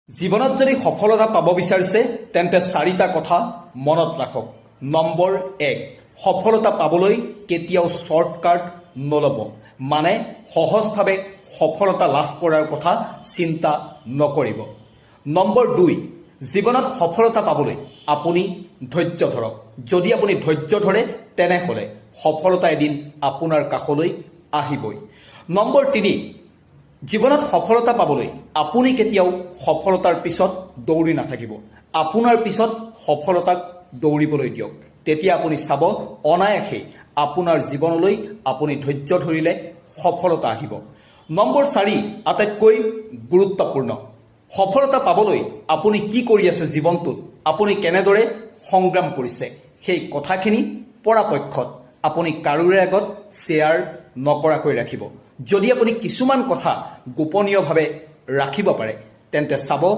জীৱনত যদি সফলতা পাব বিচাৰিছে তেন্তে চাৰিটা কথা মনত ৰাখক। নম্বৰ 1, সফলতা পাবলৈ কেতিয়াও শ্বৰ্টকাট নল'ব, মানে সহজভাৱে সফলতা লাভ কৰাৰ কথা চিন্তা নকৰিব। নম্বৰ 2, জীৱনত সফলতা পাবলৈ আপুনি ধৈৰ্য ধৰক। যদি আপুনি ধৈৰ্য ধৰে তেনেহ'লে সফলতা এদিন আপোনাৰ কাষলৈ আহিবই। নম্বৰ 3, জীৱনত সফলতা পাবলৈ আপুনি কেতিয়াও সফলতাৰ পিছত দৌৰি নাথাকিব। আপোনাৰ পিছত সফলতাক দৌৰিবলৈ দিয়ক। তেতিয়া আপুনি চাব অনায়াসেই আপোনাৰ জীৱনলৈ আপুনি ধৈৰ্য ধৰিলে সফলতা আহিব। নম্বৰ 4, আটাইতকৈ গুৰুত্বপূৰ্ণ, সফলতা পাবলৈ আপুনি কি কৰি আছে জীৱনটোত, আপুনি কেনেদৰে সংগ্ৰাম কৰিছে, সেই কথাখিনি পৰাপক্ষত আপুনি কাৰোৰে আগত শ্বেয়াৰ নকৰাকৈ ৰাখিব। যদি আপুনি কিছুমান কথা গোপনীয়ভাৱে ৰাখিব পাৰে তেন্তে চাব